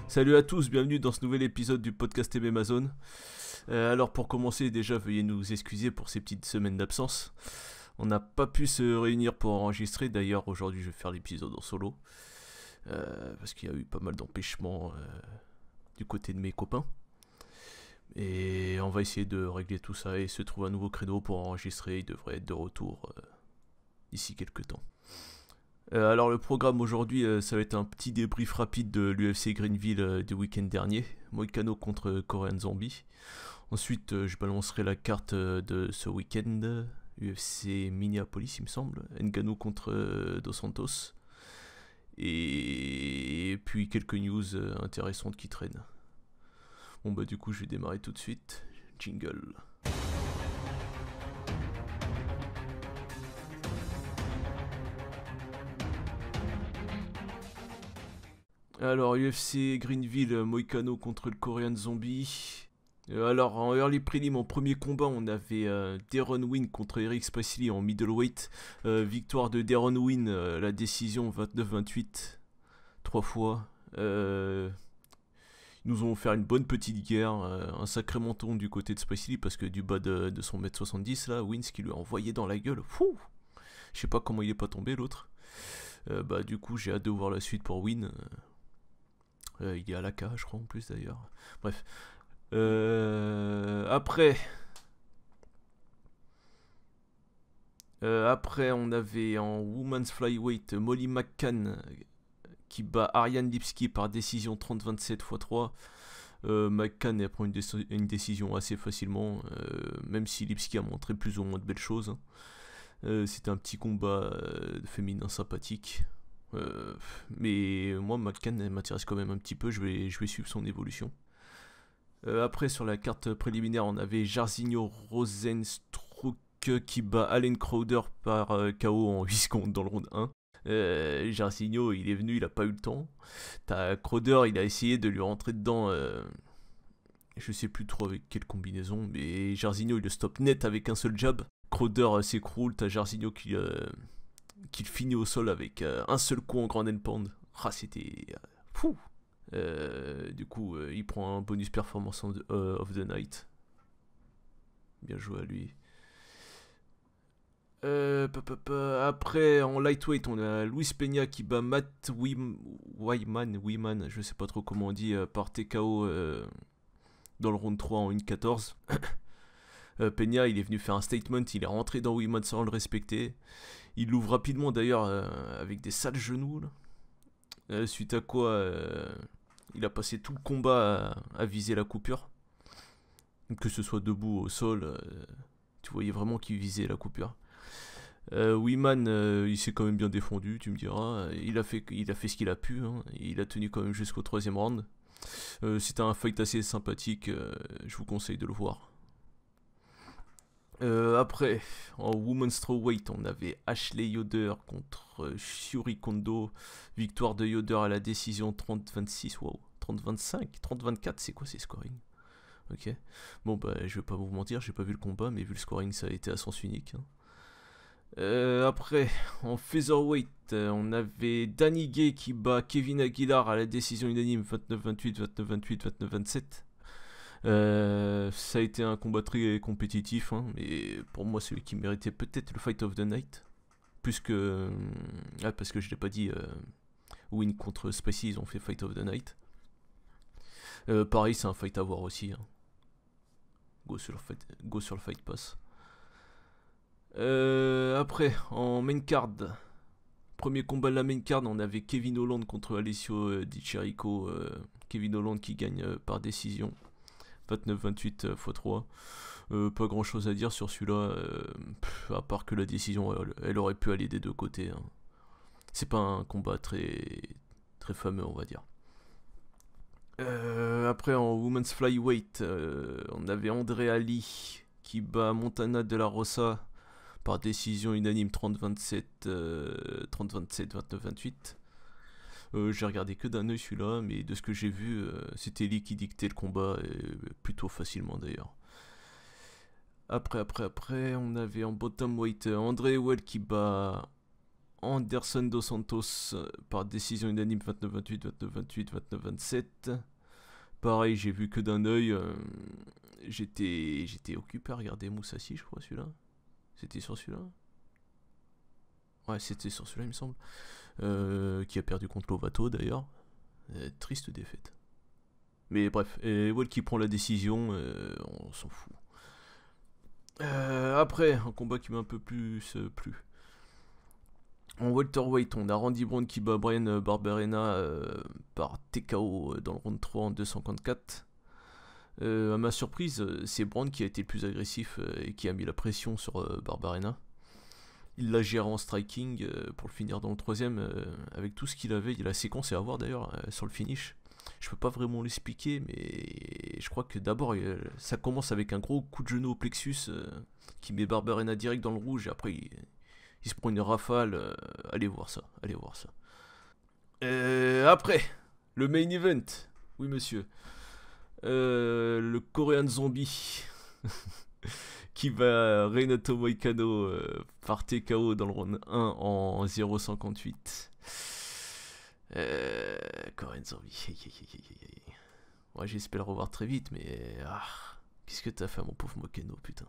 Salut à tous, bienvenue dans ce nouvel épisode du podcast MMA Zone. Alors pour commencer, déjà veuillez nous excuser pour ces petites semaines d'absence. On n'a pas pu se réunir pour enregistrer, d'ailleurs aujourd'hui je vais faire l'épisode en solo. Parce qu'il y a eu pas mal d'empêchements du côté de mes copains. Et on va essayer de régler tout ça et se trouver un nouveau créneau pour enregistrer. Il devrait être de retour d'ici quelques temps. Alors le programme aujourd'hui, ça va être un petit débrief rapide de l'UFC Greenville du week-end dernier. Moïcano contre Korean Zombie. Ensuite, je balancerai la carte de ce week-end. UFC Minneapolis, il me semble. Ngannou contre Dos Santos. Et puis quelques news intéressantes qui traînent. Bon bah du coup, je vais démarrer tout de suite. Jingle. Alors, UFC Greenville, Moïcano contre le Korean Zombie. Alors, en early prelim, en premier combat, on avait Deron Winn contre Eric Spicely en middleweight. Victoire de Deron Winn, la décision 29-28, 3 fois. Ils nous ont offert une bonne petite guerre, un sacré menton du côté de Spicely parce que du bas de son mètre 70 là, Winn qui lui a envoyé dans la gueule. Fou, je sais pas comment il est pas tombé l'autre. Bah du coup, j'ai hâte de voir la suite pour Winn. Il est à la cage, je crois, en plus, d'ailleurs. Bref. Après, on avait en Women's Flyweight Molly McCann qui bat Ariane Lipski par décision 30-27 x 3. McCann elle prend une décision assez facilement, même si Lipski a montré plus ou moins de belles choses. C'était un petit combat féminin sympathique. Mais moi, McCann m'intéresse quand même un petit peu, je vais suivre son évolution. Après, sur la carte préliminaire, on avait Jairzinho Rozenstruik qui bat Allen Crowder par KO en 8 secondes dans le round 1. Jairzinho, il est venu, il a pas eu le temps. T'as Crowder, il a essayé de lui rentrer dedans, je sais plus trop avec quelle combinaison, mais Jairzinho, il le stoppe net avec un seul jab. Crowder s'écroule, t'as Jairzinho qui le finit au sol avec un seul coup en grand and pound. Ah, c'était fou. Du coup, il prend un bonus performance of the night. Bien joué à lui. Après, en lightweight, on a Luis Peña qui bat Matt Wyman, je sais pas trop comment on dit, par TKO dans le round 3 en 1-14. Peña, il est venu faire un statement, il est rentré dans Wyman sans le respecter. Il l'ouvre rapidement d'ailleurs avec des sales genoux. Là. Suite à quoi il a passé tout le combat à viser la coupure. Que ce soit debout ou au sol, tu voyais vraiment qu'il visait la coupure. Wyman, il s'est quand même bien défendu, tu me diras. Il a fait ce qu'il a pu. Hein. Il a tenu quand même jusqu'au 3ème round. C'était un fight assez sympathique, je vous conseille de le voir. Après, en Women's Strawweight, on avait Ashley Yoder contre Shuri Kondo. Victoire de Yoder à la décision 30-26. Wow, 30-25, 30-24, c'est quoi ces scoring? Ok. Bon, bah, je vais pas vous mentir, j'ai pas vu le combat, mais vu le scoring, ça a été à sens unique. Hein. Après, en Featherweight, on avait Danny Gay qui bat Kevin Aguilar à la décision unanime 29-28, 29-28, 29-27. Ça a été un combat très compétitif, hein, mais pour moi celui qui méritait peut-être le Fight of the Night, plus que... parce que je l'ai pas dit, Win contre Spicy, ils ont fait Fight of the Night. Pareil, c'est un fight à voir aussi. Hein. Go sur le Fight Pass. Après, en main card, premier combat de la main card, on avait Kevin Holland contre Alessio Di Chirico. Kevin Holland qui gagne par décision. 29-28 x 3. Pas grand chose à dire sur celui-là, à part que la décision elle aurait pu aller des deux côtés. Hein. C'est pas un combat très, très fameux, on va dire. Après, en Women's Flyweight, on avait André Ali qui bat Montana de la Rosa par décision unanime 30-27, 30-27, 29-28. J'ai regardé que d'un œil celui-là, mais de ce que j'ai vu, c'était Lee qui dictait le combat, plutôt facilement d'ailleurs. Après, on avait en bottom weight André Well qui bat Anderson Dos Santos par décision unanime 29-28, 29-28, 29-27. Pareil, j'ai vu que d'un œil. J'étais occupé à regarder Moussassi, je crois, celui-là. C'était sur celui-là. Ouais, c'était sur celui-là, il me semble. Qui a perdu contre Lovato, d'ailleurs. Triste défaite. Mais bref, et Wall qui prend la décision, on s'en fout. Après, un combat qui m'a un peu plus plu. En welterweight, on a Randy Brown qui bat Brian Barberena par TKO dans le round 3 en 254. À ma surprise, c'est Brown qui a été le plus agressif et qui a mis la pression sur Barberena. Il l'a géré en striking pour le finir dans le troisième avec tout ce qu'il avait. Il y a la séquence à voir d'ailleurs sur le finish. Je peux pas vraiment l'expliquer, mais je crois que d'abord ça commence avec un gros coup de genou au plexus qui met Barberena direct dans le rouge et après il se prend une rafale. Allez voir ça, allez voir ça. Après, le main event. Oui monsieur. Le Korean Zombie qui va Renato Moicano par TKO dans le round 1 en 0,58. Korean Zombie. Ouais, j'espère le revoir très vite, mais qu'est-ce que t'as fait, mon pauvre Moicano, putain.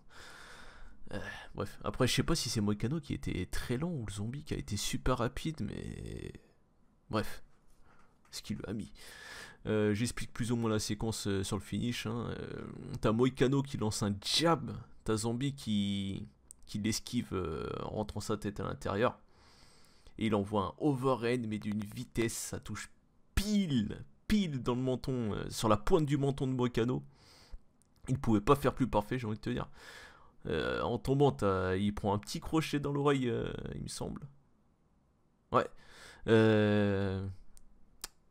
Bref, après, je sais pas si c'est Moicano qui était très lent ou le zombie qui a été super rapide, mais bref, ce qu'il lui a mis. J'explique plus ou moins la séquence sur le finish. T'as Moicano qui lance un jab, t'as Zombie qui l'esquive en rentrant sa tête à l'intérieur. Et il envoie un overhand, mais d'une vitesse, ça touche pile dans le menton, sur la pointe du menton de Moicano. Il pouvait pas faire plus parfait, j'ai envie de te dire. En tombant, il prend un petit crochet dans l'oreille, il me semble. Ouais.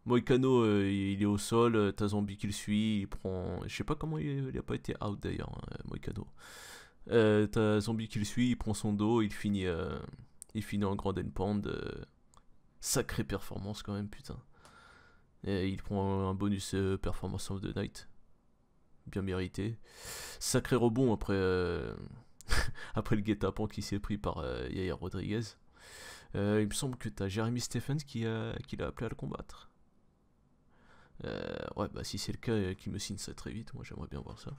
Moicano, il est au sol, t'as Zombie qui le suit, il prend... Je sais pas comment il a pas été out d'ailleurs, Moicano. T'as Zombie qui le suit, il prend son dos, il finit en grand endpoint. Sacrée performance quand même, putain. Et il prend un bonus performance of the night. Bien mérité. Sacré rebond après, après le guet-apens qui s'est pris par Yair Rodriguez. Il me semble que t'as Jeremy Stephens qui l'a appelé à le combattre. Ouais, bah si c'est le cas, qu'il me signe ça très vite, moi j'aimerais bien voir ça.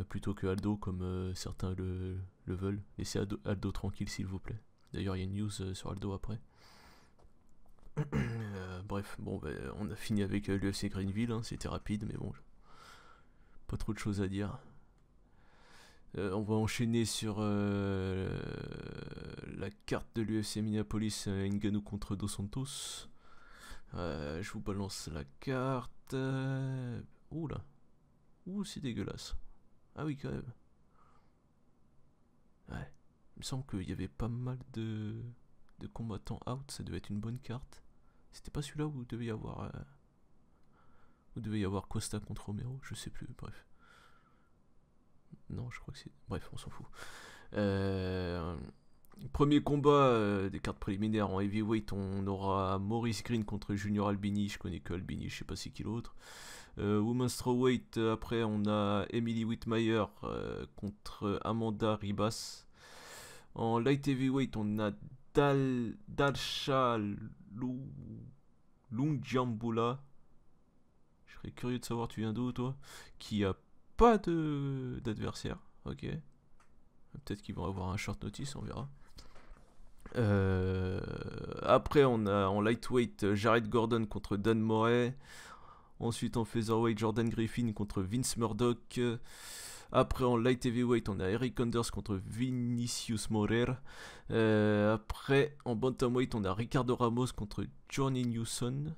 Plutôt que Aldo, comme certains le veulent. Laissez Aldo tranquille, s'il vous plaît. D'ailleurs, il y a une news sur Aldo après. Bref, bon, bah, on a fini avec l'UFC Greenville, hein, c'était rapide, mais bon, pas trop de choses à dire. On va enchaîner sur la carte de l'UFC Minneapolis, Ngannou contre Dos Santos. Je vous balance la carte. Ouh là. Ouh, c'est dégueulasse. Ah oui, quand même. Ouais. Il me semble qu'il y avait pas mal de combattants out. Ça devait être une bonne carte. C'était pas celui-là où il devait y avoir... où devait y avoir Costa contre Romero. Je sais plus, bref. Non, je crois que c'est... Bref, on s'en fout. Premier combat des cartes préliminaires en heavyweight, on aura Maurice Green contre Junior Albini. Je connais que Albini, je sais pas c'est qui l'autre. Women's Strawweight, après on a Emily Whitmire contre Amanda Ribas. En light heavyweight, on a Dalsha Lungjambula. Je serais curieux de savoir tu viens d'où toi. Qui a pas d'adversaire. Ok. Peut-être qu'ils vont avoir un short notice, on verra. Après, on a en lightweight Jared Gordon contre Dan Moret. Ensuite, en featherweight, Jordan Griffin contre Vince Murdoch. Après, en light heavyweight, on a Eric Anders contre Vinicius Morer. Après, en bantamweight, on a Ricardo Ramos contre Johnny Newson.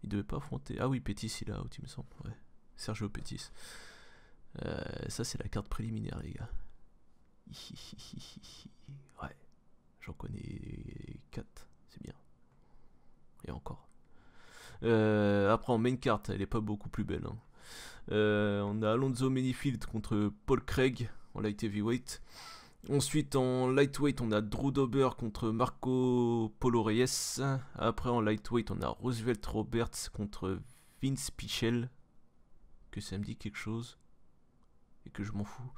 Il devait pas affronter... Ah oui, Pettis, il a out, il me semble. Ouais. Sergio Pettis. Ça, c'est la carte préliminaire, les gars. Ouais. J'en connais 4, c'est bien. Et encore. Après en main card, elle est pas beaucoup plus belle. Hein. On a Alonzo Menifield contre Paul Craig en light heavyweight. Ensuite en lightweight, on a Drew Dober contre Marco Polo Reyes. Après en lightweight, on a Roosevelt Roberts contre Vince Pichel. Que ça me dit quelque chose. et que je m'en fous.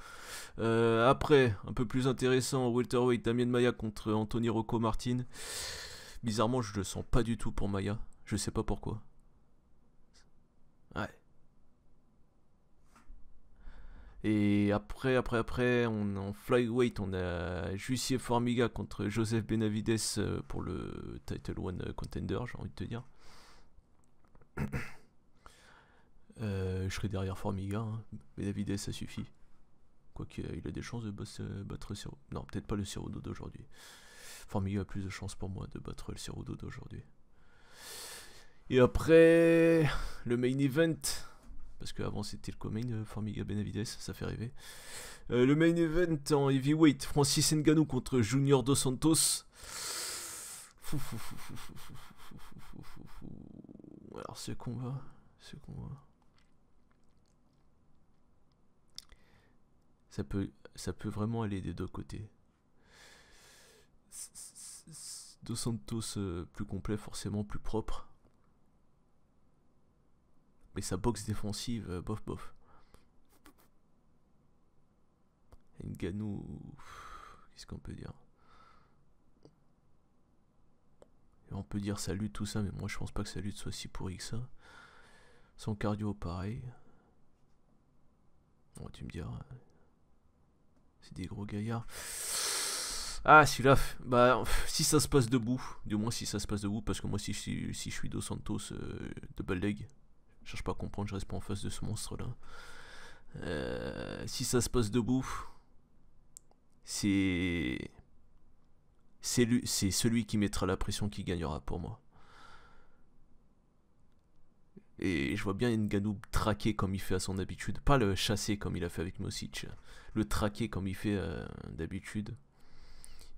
Après, un peu plus intéressant, welterweight, Damien Maia contre Anthony Rocco Martin. Bizarrement, je le sens pas du tout pour Maia. Je sais pas pourquoi. Ouais. Et après, en flyweight, on a Jussier Formiga contre Joseph Benavides pour le Title One Contender, j'ai envie de te dire. Je serai derrière Formiga, hein. Benavides, ça suffit. Quoique, il a des chances de battre Ciro. Non, peut-être pas le Cerudo d'aujourd'hui. Formiga a plus de chances pour moi de battre le Cerudo d'aujourd'hui. Et après, le main event. Parce qu'avant c'était le co-main, Formiga Benavides, ça fait rêver. Le main event en heavyweight, Francis Ngannou contre Junior Dos Santos. Alors ce combat. Ça peut vraiment aller des deux côtés. Dos Santos plus complet, forcément plus propre. Mais sa boxe défensive, bof. Ngannou, qu'est-ce qu'on peut dire? On peut dire sa lutte, tout ça, mais moi je pense pas que sa lutte soit si pourrie que ça. Son cardio, pareil. Bon, tu me diras. C'est des gros gaillards. Ah, celui-là, bah, si ça se passe debout, du moins si ça se passe debout, parce que moi, si je suis Dos Santos de Balleg, je cherche pas à comprendre, je reste pas en face de ce monstre-là. Si ça se passe debout, c'est celui qui mettra la pression qui gagnera pour moi. Et je vois bien Ngannou traquer comme il fait à son habitude. Pas le chasser comme il a fait avec Mosic. Le traquer comme il fait d'habitude.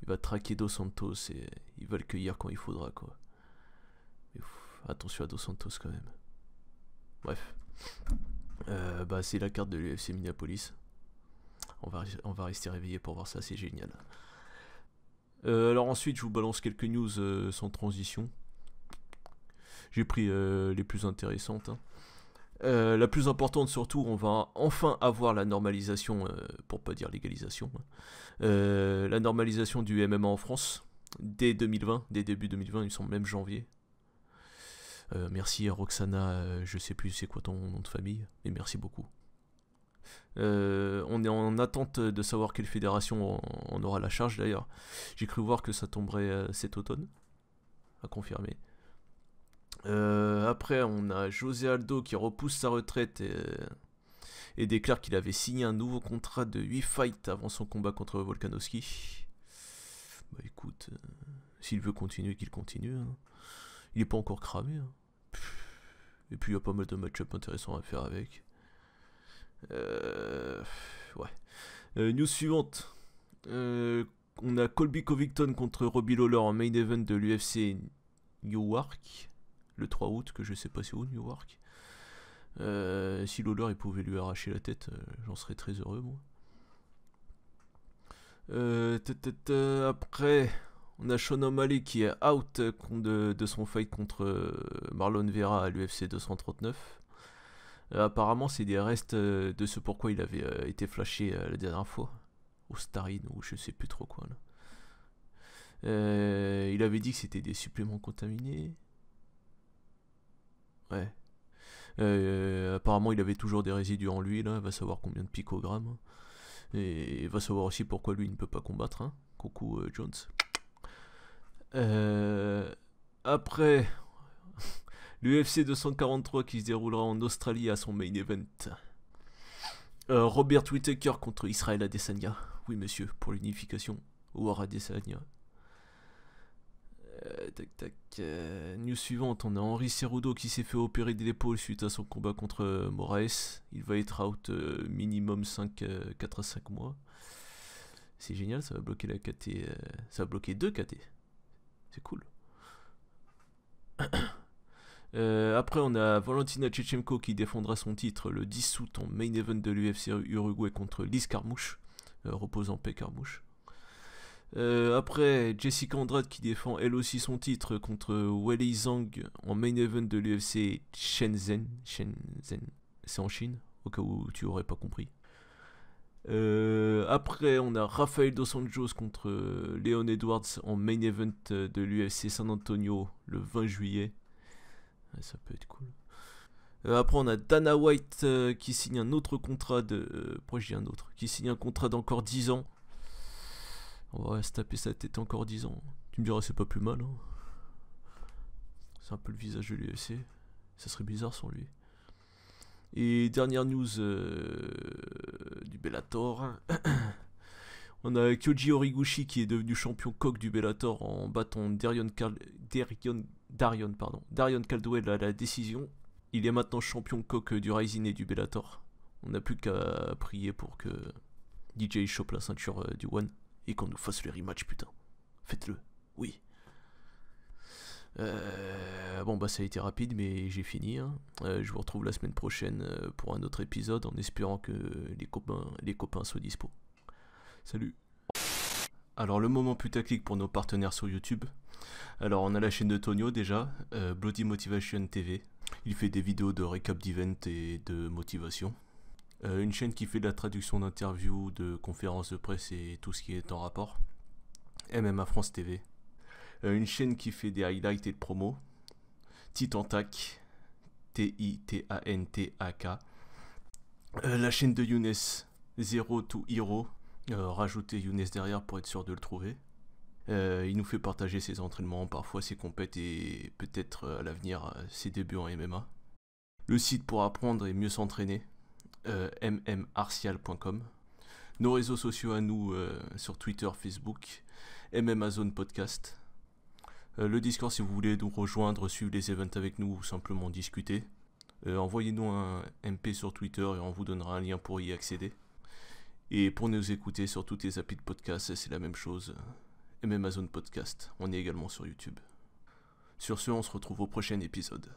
Il va traquer Dos Santos et il va le cueillir quand il faudra, quoi. Mais, attention à Dos Santos quand même. Bref. Bah, c'est la carte de l'UFC Minneapolis. On va rester réveillé pour voir ça, c'est génial. Alors ensuite, je vous balance quelques news sans transition. J'ai pris les plus intéressantes. Hein. La plus importante surtout, on va enfin avoir la normalisation, pour pas dire légalisation, hein. La normalisation du MMA en France dès 2020, dès début 2020, il me semble même janvier. Merci Roxana, je sais plus c'est quoi ton nom de famille, mais merci beaucoup. On est en attente de savoir quelle fédération on aura la charge d'ailleurs. J'ai cru voir que ça tomberait cet automne, à confirmer. Après, on a José Aldo qui repousse sa retraite et déclare qu'il avait signé un nouveau contrat de 8 fights avant son combat contre Volkanovski. Bah écoute, s'il veut continuer, qu'il continue. Hein. Il est pas encore cramé. Hein. Et puis il y a pas mal de match-up intéressants à faire avec. Ouais. News suivante. On a Colby Covington contre Robbie Lawler en main event de l'UFC Newark. Le 3 août, que je sais pas c'est où, Newark. Si Lawler il pouvait lui arracher la tête, j'en serais très heureux, moi. Après, on a Sean O'Malley qui est out de son fight contre Marlon Vera à l'UFC 239. Apparemment, c'est des restes de ce pourquoi il avait été flashé la dernière fois. Au Starine, ou je sais plus trop quoi. Là. Il avait dit que c'était des suppléments contaminés. Ouais. Apparemment, il avait toujours des résidus en lui, là. Va savoir combien de picogrammes. Et va savoir aussi pourquoi lui il ne peut pas combattre. Hein. Coucou Jones. Après, l'UFC 243 qui se déroulera en Australie à son main event. Robert Whittaker contre Israel Adesanya. Oui, monsieur, pour l'unification. War Adesanya. News suivante, on a Henry Cerudo qui s'est fait opérer de l'épaule suite à son combat contre Moraes. Il va être out minimum 4 à 5 mois. C'est génial, ça va bloquer la KT. Ça va bloquer 2 KT. C'est cool. Après, on a Valentina Shevchenko qui défendra son titre le 10 août en main event de l'UFC Uruguay contre Liz Carmouche, reposant P. Carmouche. Après, Jessica Andrade qui défend elle aussi son titre contre Weili Zhang en main event de l'UFC Shenzhen. C'est en Chine, au cas où tu aurais pas compris. Après, on a Rafael Dos Anjos contre Leon Edwards en main event de l'UFC San Antonio le 20 juillet. Ouais, ça peut être cool. Après, on a Dana White qui signe un autre contrat de. Pourquoi je dis un autre Qui signe un contrat d'encore 10 ans. On va se taper sa tête encore 10 ans. Tu me diras, c'est pas plus mal. Hein. C'est un peu le visage de l'UFC. Ça serait bizarre sans lui. Et dernière news du Bellator. On a Kyoji Horiguchi qui est devenu champion coq du Bellator en battant Darion Caldwell à la décision. Il est maintenant champion coq du Rising et du Bellator. On n'a plus qu'à prier pour que DJ chope la ceinture du One et qu'on nous fasse le rematch, putain. Faites-le, oui. Bon bah ça a été rapide mais j'ai fini. Hein. Je vous retrouve la semaine prochaine pour un autre épisode en espérant que les copains soient dispo. Salut. Alors le moment putaclic pour nos partenaires sur YouTube. Alors on a la chaîne de Tonio déjà, Bloody Motivation TV. Il fait des vidéos de récap d'event et de motivation. Une chaîne qui fait de la traduction d'interviews, de conférences de presse et tout ce qui est en rapport. MMA France TV. Une chaîne qui fait des highlights et de promos. Titantac. Titantak. La chaîne de Younes. Zero to Hero. Rajoutez Younes derrière pour être sûr de le trouver. Il nous fait partager ses entraînements, parfois ses compètes et peut-être à l'avenir ses débuts en MMA. Le site pour apprendre et mieux s'entraîner. mmartial.com. Nos réseaux sociaux à nous sur Twitter, Facebook. Amazon Podcast. Le Discord si vous voulez nous rejoindre, suivre les events avec nous ou simplement discuter. Envoyez-nous un MP sur Twitter et on vous donnera un lien pour y accéder. Et pour nous écouter sur toutes les applis de podcast, c'est la même chose. Amazon Podcast, on est également sur YouTube. Sur ce, on se retrouve au prochain épisode.